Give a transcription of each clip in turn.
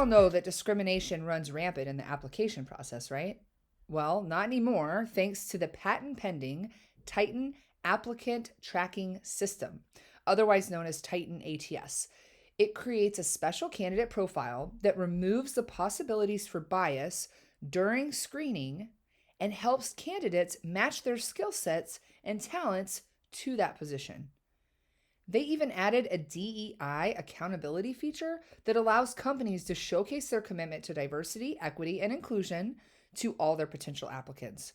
all know that discrimination runs rampant in the application process, right? Well, not anymore, thanks to the patent pending Titan Applicant Tracking System, otherwise known as Titan ATS. It creates a special candidate profile that removes the possibilities for bias during screening and helps candidates match their skill sets and talents to that position. They even added a DEI accountability feature that allows companies to showcase their commitment to diversity, equity, and inclusion to all their potential applicants.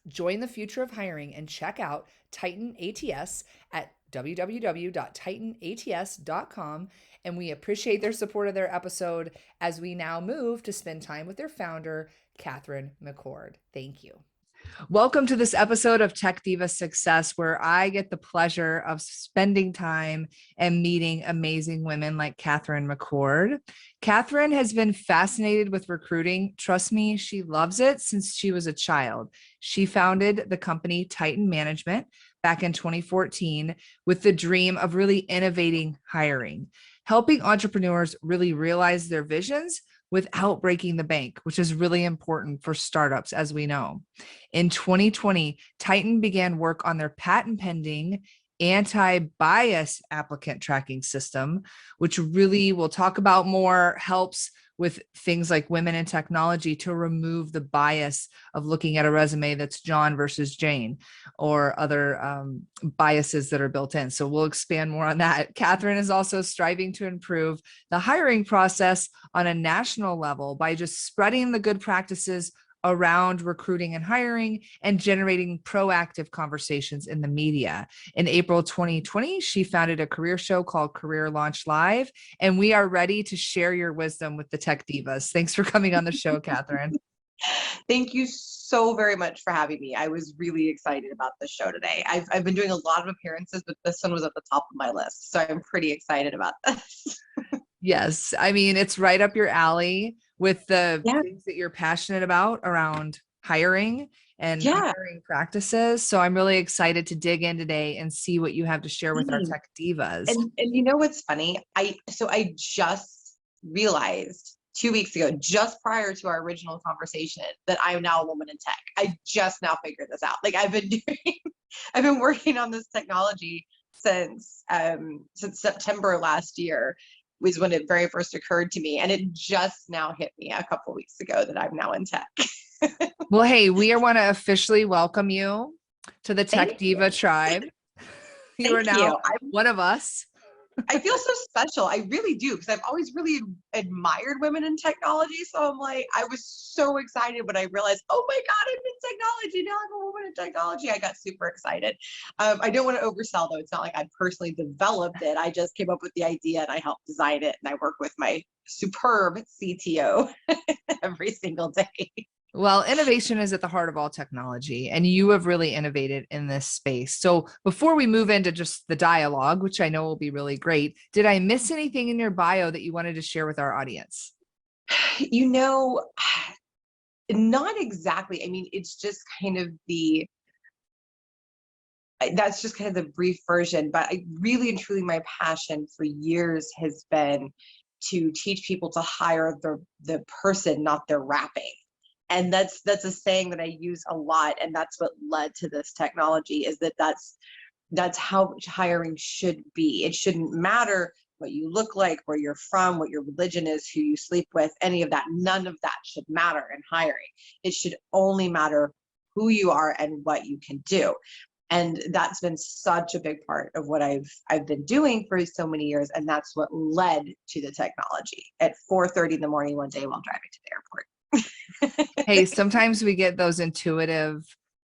Join the future of hiring and check out Titan ATS at www.titanats.com. And we appreciate their support of their episode as we now move to spend time with their founder, Katherine McCord. Thank you. Welcome to this episode of Tech Diva Success, where I get the pleasure of spending time and meeting amazing women like Katherine McCord. Katherine has been fascinated with recruiting. Trust me, she loves it since she was a child. She founded the company Titan Management back in 2014 with the dream of really innovating hiring, helping entrepreneurs really realize their visions without breaking the bank, which is really important for startups, as we know. In 2020, Titan began work on their patent pending anti-bias applicant tracking system, which really we'll talk about more, helps with things like women in technology to remove the bias of looking at a resume that's John versus Jane or other biases that are built in. So we'll expand more on that. Katherine is also striving to improve the hiring process on a national level by just spreading the good practices around recruiting and hiring and generating proactive conversations in the media. In April 2020, she founded a career show called Career Launch Live, and we are ready to share your wisdom with the Tech Divas. Thanks for coming on the show, Katherine. Thank you so very much for having me. I was really excited about this show today. I've been doing a lot of appearances, but this one was at the top of my list. So I'm pretty excited about this. Yes. I mean, it's right up your alley with the things that you're passionate about around hiring and hiring practices. So I'm really excited to dig in today and see what you have to share with our Tech Divas. And you know what's funny? I just realized 2 weeks ago, just prior to our original conversation, that I'm now a woman in tech. I just now figured this out. Like I've been working on this technology since September last year was when it very first occurred to me. And it just now hit me a couple of weeks ago that I'm now in tech. Well, hey, we want to officially welcome you to the Tech Diva tribe. You are now one of us. I feel so special. I really do, because I've always really admired women in technology. So I'm like, I was so excited when I realized, oh my God, I'm in technology. Now I'm a woman in technology. I got super excited. I don't want to oversell though. It's not like I personally developed it. I just came up with the idea and I helped design it. And I work with my superb CTO every single day. Well, innovation is at the heart of all technology, and you have really innovated in this space. So before we move into just the dialogue, which I know will be really great, did I miss anything in your bio that you wanted to share with our audience? You know, not exactly. I mean, it's just kind of that's just kind of the brief version, but I really and truly, my passion for years has been to teach people to hire the person, not their wrapping. And that's a saying that I use a lot, and that's what led to this technology, is that's how hiring should be. It shouldn't matter what you look like, where you're from, what your religion is, who you sleep with, any of that. None of that should matter in hiring. It should only matter who you are and what you can do. And that's been such a big part of what I've been doing for so many years, and that's what led to the technology at 4:30 in the morning one day while driving to the airport. Hey, sometimes we get those intuitive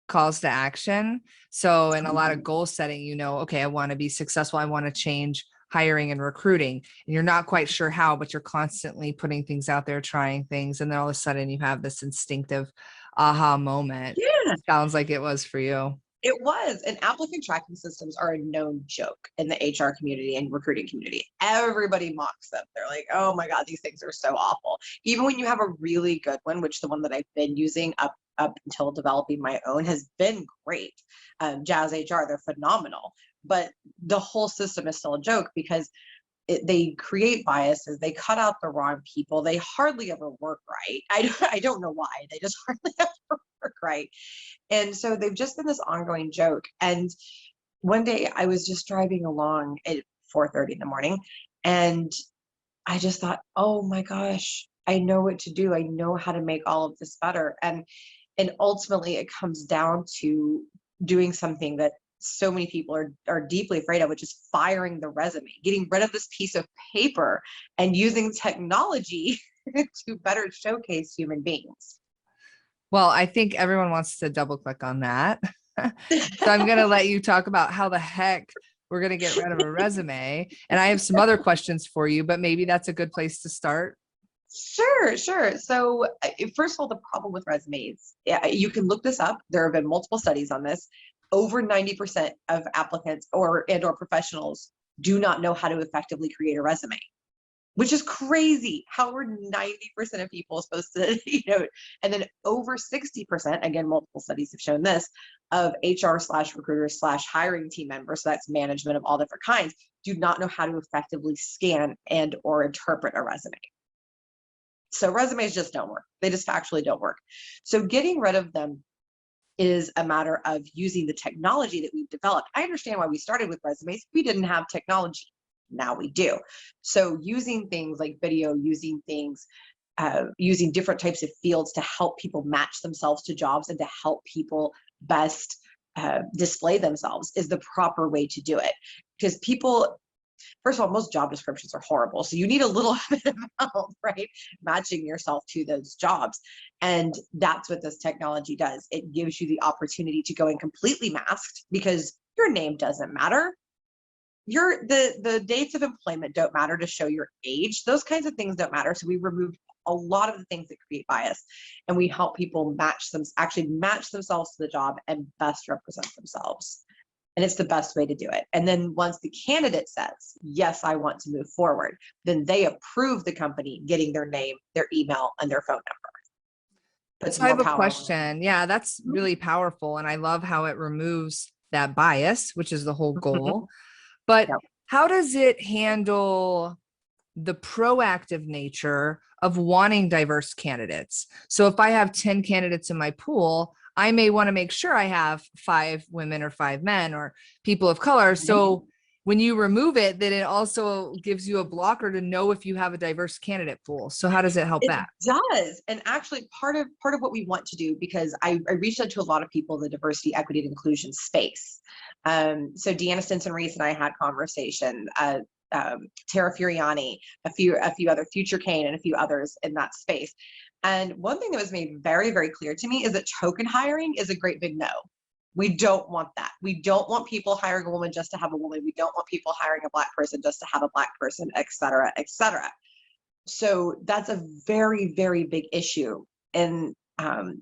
calls to action. So in a lot of goal setting, okay, I want to be successful. I want to change hiring and recruiting, and you're not quite sure how, but you're constantly putting things out there, trying things. And then all of a sudden you have this instinctive aha moment. Yeah. It sounds like it was for you. It was. And applicant tracking systems are a known joke in the HR community and recruiting community. Everybody mocks them. They're like, oh my God, these things are so awful. Even when you have a really good one, which the one that I've been using up until developing my own has been great. Jazz HR, they're phenomenal. But the whole system is still a joke, because they create biases. They cut out the wrong people. They hardly ever work right. I don't know why. They just hardly ever work right. And so they've just been this ongoing joke. And one day I was just driving along at 4:30 in the morning, and I just thought, oh my gosh, I know what to do. I know how to make all of this better. And ultimately it comes down to doing something that so many people are deeply afraid of, which is firing the resume, getting rid of this piece of paper and using technology to better showcase human beings. Well, I think everyone wants to double click on that. So I'm going to let you talk about how the heck we're going to get rid of a resume. And I have some other questions for you, but maybe that's a good place to start. Sure. So first of all, the problem with resumes, you can look this up. There have been multiple studies on this. Over 90% of applicants or professionals do not know how to effectively create a resume, which is crazy. How are 90% of people supposed to, and then over 60%, again, multiple studies have shown this, of HR/recruiters/hiring team members, so that's management of all different kinds, do not know how to effectively scan and or interpret a resume. So resumes just don't work. They just factually don't work. So getting rid of them is a matter of using the technology that we've developed. I understand why we started with resumes. We didn't have technology. Now we do. So using things like video, using different types of fields to help people match themselves to jobs and to help people best display themselves is the proper way to do it. Because people, first of all, most job descriptions are horrible. So you need a little bit of help, right? Matching yourself to those jobs. And that's what this technology does. It gives you the opportunity to go in completely masked because your name doesn't matter. The dates of employment don't matter to show your age. Those kinds of things don't matter. So we removed a lot of the things that create bias, and we help people match themselves to the job and best represent themselves. And it's the best way to do it. And then once the candidate says, yes, I want to move forward, then they approve the company getting their name, their email, and their phone number. So I have a question. Yeah, that's really powerful. And I love how it removes that bias, which is the whole goal. But how does it handle the proactive nature of wanting diverse candidates? So if I have 10 candidates in my pool, I may want to make sure I have 5 women or 5 men or people of color. So when you remove it, then it also gives you a blocker to know if you have a diverse candidate pool. So how does it help that? It does. And actually part of what we want to do, because I reached out to a lot of people in the diversity, equity, and inclusion space. So Deanna Stinson-Reese and I had conversation, Tara Furiani, a few other, Future Kane, and a few others in that space. And one thing that was made very, very clear to me is that token hiring is a great big no. We don't want that. We don't want people hiring a woman just to have a woman. We don't want people hiring a Black person just to have a Black person, et cetera, et cetera. So that's a very, very big issue in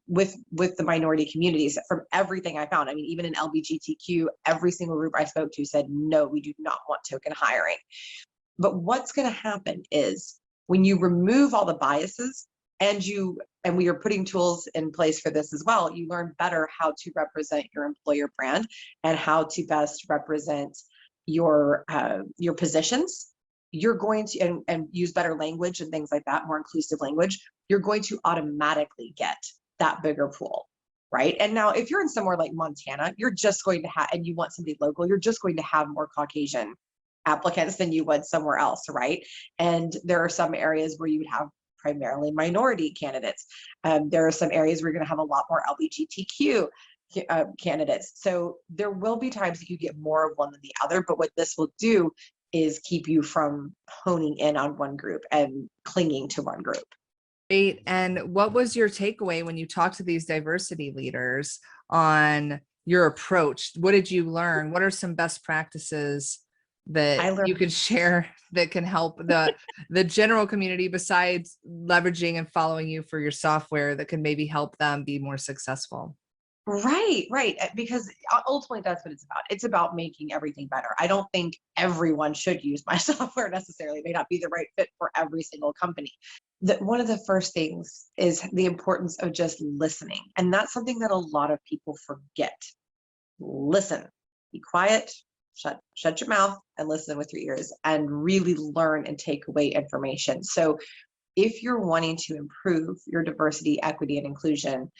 with the minority communities. From everything I found, I mean, even in LGBTQ, every single group I spoke to said, no, we do not want token hiring. But what's going to happen is when you remove all the biases, and we are putting tools in place for this as well, you learn better how to represent your employer brand and how to best represent your positions. You're going to, and use better language and things like that, more inclusive language, you're going to automatically get that bigger pool, right? And now if you're in somewhere like Montana, you're just going to have, and you want somebody local, you're just going to have more Caucasian applicants than you would somewhere else, right? And there are some areas where you would have primarily minority candidates. There are some areas where you're going to have a lot more LGBTQ candidates. So there will be times that you get more of one than the other, but what this will do is keep you from honing in on one group and clinging to one group. Great. And what was your takeaway when you talked to these diversity leaders on your approach? What did you learn? What are some best practices that you could share that can help the general community, besides leveraging and following you for your software, that can maybe help them be more successful? Right. Because ultimately that's what it's about. It's about making everything better. I don't think everyone should use my software necessarily. It may not be the right fit for every single company. One of the first things is the importance of just listening. And that's something that a lot of people forget. Listen, be quiet, shut your mouth and listen with your ears and really learn and take away information. So if you're wanting to improve your diversity, equity, and inclusion,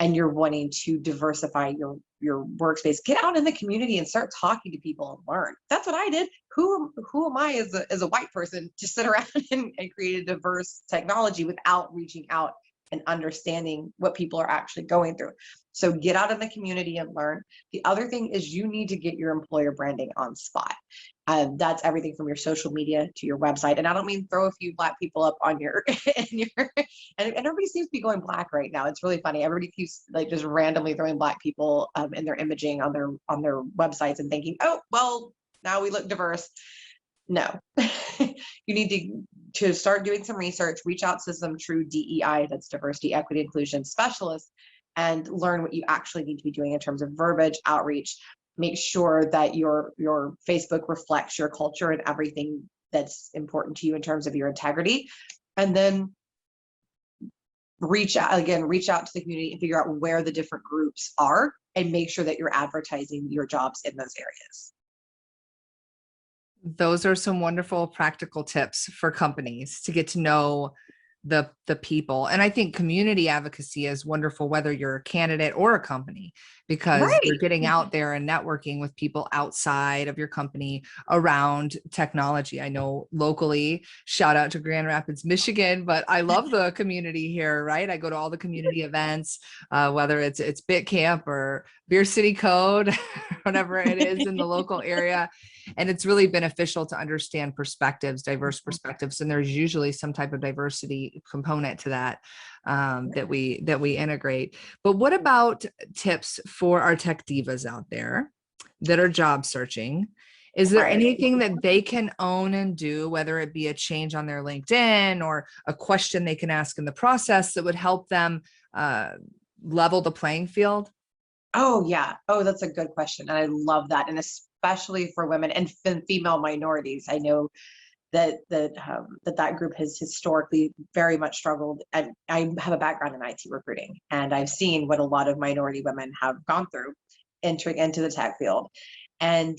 and you're wanting to diversify your workspace, get out in the community and start talking to people and learn. That's what I did. Who am I as a white person to sit around and create a diverse technology without reaching out and understanding what people are actually going through? So get out in the community and learn. The other thing is you need to get your employer branding on spot. That's everything from your social media to your website. And I don't mean throw a few Black people up on your, and everybody seems to be going Black right now. It's really funny. Everybody keeps like just randomly throwing Black people in their imaging on their websites and thinking, oh, well, now we look diverse. No, you need to start doing some research, reach out to some true DEI, that's diversity, equity, inclusion specialists, and learn what you actually need to be doing in terms of verbiage, outreach. Make sure that your Facebook reflects your culture and everything that's important to you in terms of your integrity. And then reach out to the community and figure out where the different groups are and make sure that you're advertising your jobs in those areas. Those are some wonderful practical tips for companies to get to know the people. And I think community advocacy is wonderful, whether you're a candidate or a company, because you're getting out there and networking with people outside of your company around technology. I know locally, shout out to Grand Rapids, Michigan, but I love the community here, right? I go to all the community events, whether it's BitCamp or Beer City Code, whatever it is in the local area. And it's really beneficial to understand perspectives, diverse perspectives. And there's usually some type of diversity component to that, that we integrate. But what about tips for our tech divas out there that are job searching? Is there anything that they can own and do, whether it be a change on their LinkedIn or a question they can ask in the process that would help them level the playing field? Oh, yeah. Oh, that's a good question. And I love that. And especially for women and female minorities. I know that group has historically very much struggled. And I have a background in IT recruiting, and I've seen what a lot of minority women have gone through entering into the tech field. And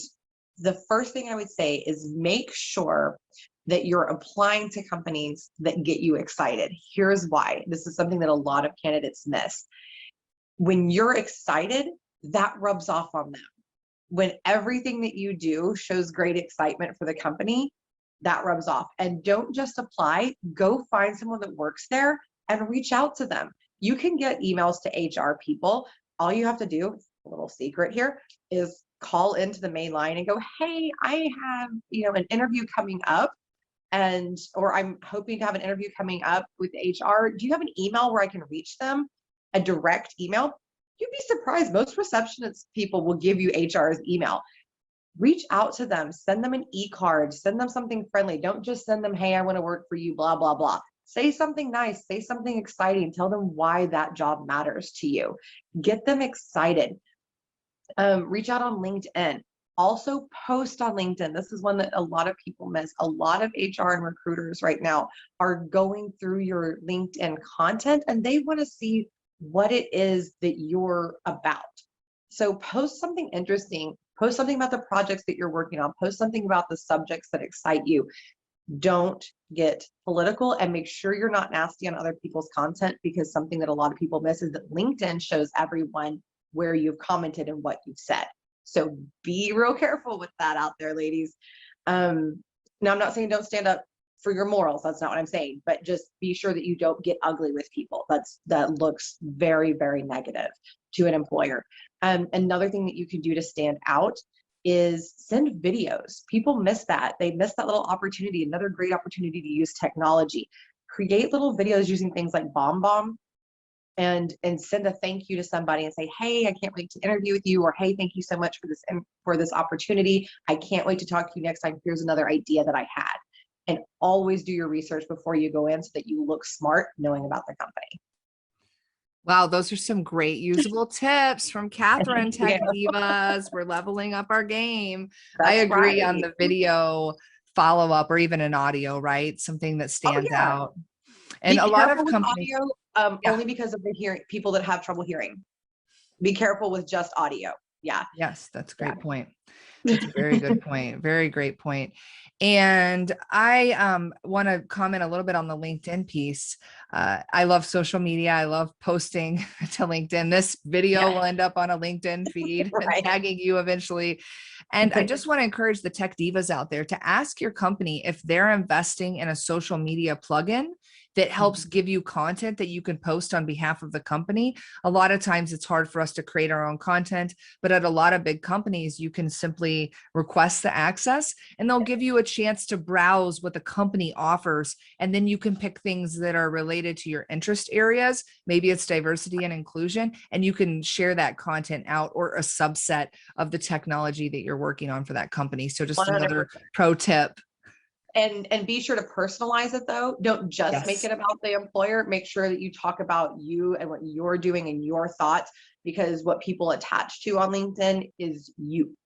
the first thing I would say is make sure that you're applying to companies that get you excited. Here's why. This is something that a lot of candidates miss. When you're excited, that rubs off on them. When everything that you do shows great excitement for the company, that rubs off. And don't just apply, go find someone that works there and reach out to them. You can get emails to HR people. All you have to do, a little secret here, is call into the main line and go, hey, I have, an interview coming up, or I'm hoping to have an interview coming up with HR. Do you have an email where I can reach them? A direct email? You'd be surprised. Most receptionist people will give you HR's email. Reach out to them, send them an e-card, send them something friendly. Don't just send them, hey, I want to work for you, blah, blah, blah. Say something nice, say something exciting, tell them why that job matters to you. Get them excited. Reach out on LinkedIn. Also post on LinkedIn. This is one that a lot of people miss. A lot of HR and recruiters right now are going through your LinkedIn content and they want to see what it is that you're about. So post something interesting, post something about the projects that you're working on, post something about the subjects that excite you. Don't get political, and make sure you're not nasty on other people's content, because something that a lot of people miss is that LinkedIn shows everyone where you've commented and what you've said. So be real careful with that out there, ladies. Now, I'm not saying don't stand up for your morals. That's not what I'm saying, but just be sure that you don't get ugly with people. That looks very, very negative to an employer. Another thing that you can do to stand out is send videos. People miss that. They miss that little opportunity. Another great opportunity to use technology. Create little videos using things like BombBomb, and send a thank you to somebody and say, hey, I can't wait to interview with you, or hey, thank you so much for this opportunity. I can't wait to talk to you next time. Here's another idea that I had. And always do your research before you go in so that you look smart knowing about the company. Wow, those are some great usable tips from Katherine, Tech Divas. We're leveling up our game. I agree on the video follow-up, or even an audio, right? Something that stands out. And Be a lot of careful with companies, audio, only because of the people that have trouble hearing. Be careful with just audio. Yeah. Yes, that's a great point. That's a very good point. Very great point. And I want to comment a little bit on the LinkedIn piece. I love social media. I love posting to LinkedIn. This video will Yeah, end up on a LinkedIn feed and right. tagging you eventually. And I just want to encourage the tech divas out there to ask your company if they're investing in a social media plugin that helps give you content that you can post on behalf of the company. A lot of times it's hard for us to create our own content, but at a lot of big companies, you can simply request the access and they'll give you a chance to browse what the company offers. And then you can pick things that are related to your interest areas. Maybe it's diversity and inclusion, and you can share that content out, or a subset of the technology that you're working on for that company. So just another 100%. pro tip. And be sure to personalize it though. Don't just make Yes. it about the employer. Make sure that you talk about you and what you're doing and your thoughts, because what people attach to on LinkedIn is you.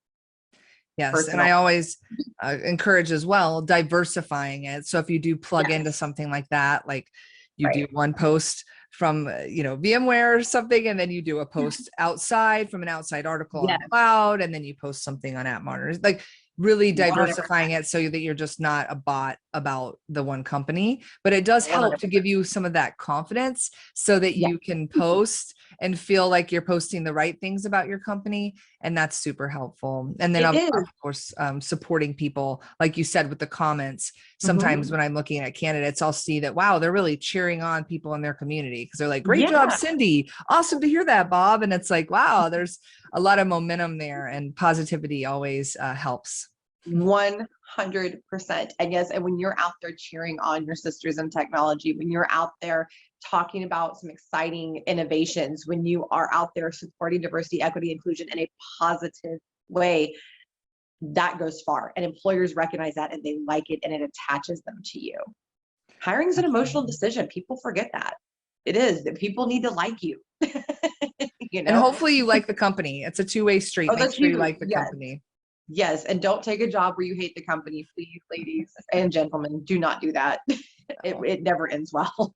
Yes. And Personal. I always encourage as well diversifying it. So if you do plug into Yes. something like that, like you do Right. one post from, VMware or something, and then you do a post outside from an outside article on Yes. cloud, and then you post something on App Monitors, like really 100%. diversifying it so that you're just not a bot about the one company. But it does help to 100%. give you some of that confidence so that Yeah, you can post and feel like you're posting the right things about your company. And that's super helpful. And then it of is. course, supporting people, like you said, with the comments. Sometimes Mhm. when I'm looking at candidates, I'll see that, wow, they're really cheering on people in their community because they're like, great job, Yeah. Cindy. Awesome to hear that, Bob. And it's like, wow, there's a lot of momentum there, and positivity always helps. 100%. And yes, and when you're out there cheering on your sisters in technology, when you're out there talking about some exciting innovations, when you are out there supporting diversity, equity, inclusion in a positive way, that goes far. And employers recognize that and they like it and it attaches them to you. Hiring is an emotional Absolutely. decision. People forget that. It is. That people need to like you. you And know? hopefully you like the company. It's a two-way street. Oh, Make that's sure you huge. like the Yes. company. Yes. And don't take a job where you hate the company, please, ladies and gentlemen. Do not do that. It never ends well.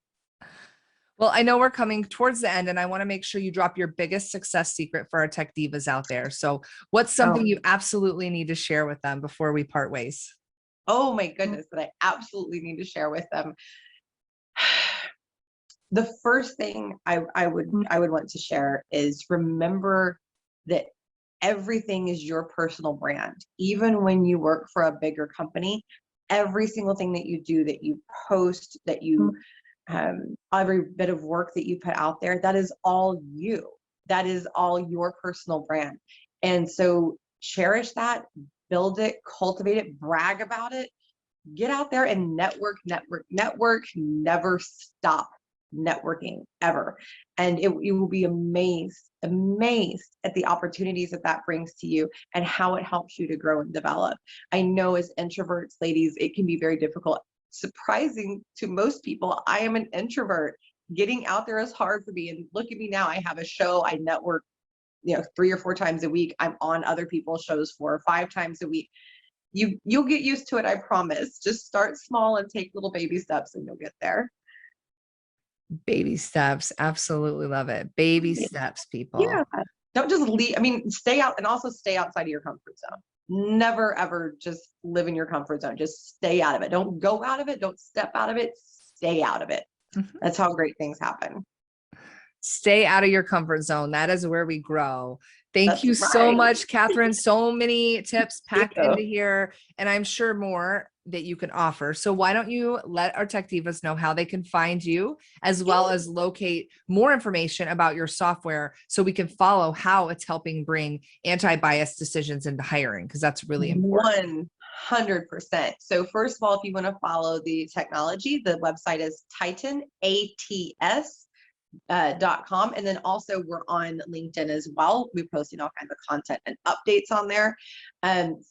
Well, I know we're coming towards the end, and I want to make sure you drop your biggest success secret for our tech divas out there. So, what's something Oh, you absolutely need to share with them before we part ways? oh my goodness, that I absolutely need to share with them. The first thing I would want to share is remember that everything is your personal brand. Even when you work for a bigger company, every single thing that you do, that you post, that you every bit of work that you put out there, that is all you. That is all your personal brand. And so cherish that, build it, cultivate it, brag about it, get out there and network, network, network, never stop networking ever. And you will be amazed at the opportunities that that brings to you and how it helps you to grow and develop. I know as introverts, ladies, it can be very difficult. Surprising to most people, I am an introvert. Getting out there is hard for me. And look at me now. I have a show. I network, 3 or 4 times a week. I'm on other people's shows 4 or 5 times a week. You'll get used to it, I promise. Just start small and take little baby steps and you'll get there. Baby steps. Absolutely love it. Baby steps, Yeah. people. Don't just leave. I mean, stay out, and also stay outside of your comfort zone. Never ever just live in your comfort zone. Just stay out of it. Don't go out of it. Don't step out of it. Stay out of it. Mhm. That's how great things happen. Stay out of your comfort zone. That is where we grow. Thank That's you so right. much, Katherine. So many tips packed Yeah. into here, and I'm sure more that you can offer. So why don't you let our tech divas know how they can find you, as well as locate more information about your software so we can follow how it's helping bring anti-bias decisions into hiring, because that's really important. 100%. So first of all, if you want to follow the technology, the website is Titan ATS. .com, and then also we're on LinkedIn as well. We're posting all kinds of content and updates on there.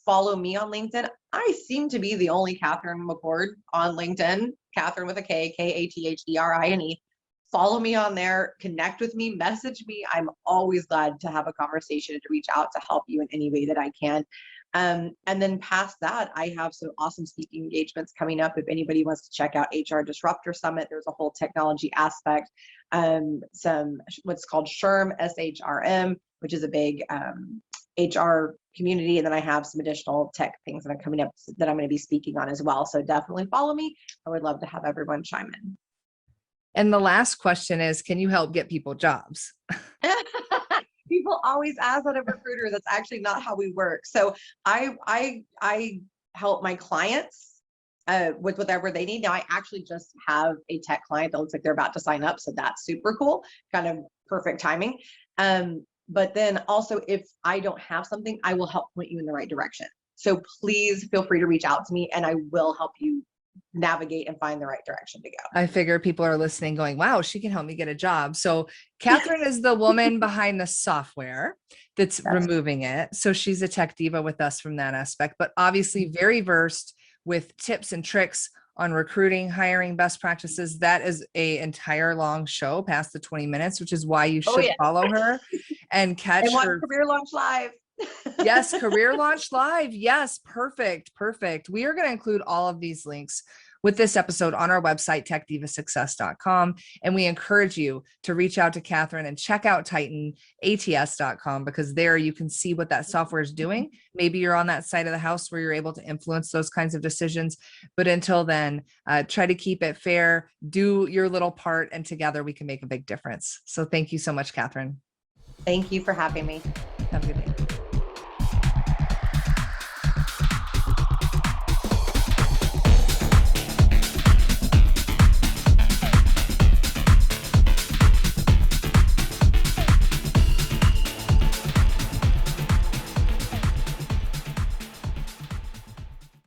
Follow me on LinkedIn. I seem to be the only Katherine McCord on LinkedIn. Katherine with a K, Katherine. Follow me on there, connect with me, message me. I'm always glad to have a conversation and to reach out to help you in any way that I can. And then past that, I have some awesome speaking engagements coming up. If anybody wants to check out HR Disruptor Summit, there's a whole technology aspect. Some what's called SHRM, SHRM, which is a big HR community. And then I have some additional tech things that are coming up that I'm going to be speaking on as well. So definitely follow me. I would love to have everyone chime in. And the last question is, can you help get people jobs? People always ask that of recruiters. That's actually not how we work. So I help my clients with whatever they need. Now I actually just have a tech client that looks like they're about to sign up. So that's super cool, kind of perfect timing. But then also if I don't have something, I will help point you in the right direction. So please feel free to reach out to me and I will help you navigate and find the right direction to go. I figure people are listening going, wow, she can help me get a job. So Katherine is the woman behind the software that's removing it. So she's a tech diva with us from that aspect, but obviously very versed with tips and tricks on recruiting, hiring, best practices. That is an entire long show past the 20 minutes, which is why you should follow her and catch her Career Launch Live. Yes, Career Launch Live. Yes, perfect. We are going to include all of these links with this episode on our website, techdivasuccess.com. And we encourage you to reach out to Katherine and check out titanats.com, because there you can see what that software is doing. Maybe you're on that side of the house where you're able to influence those kinds of decisions. But until then, try to keep it fair, do your little part, and together we can make a big difference. So thank you so much, Katherine. Thank you for having me.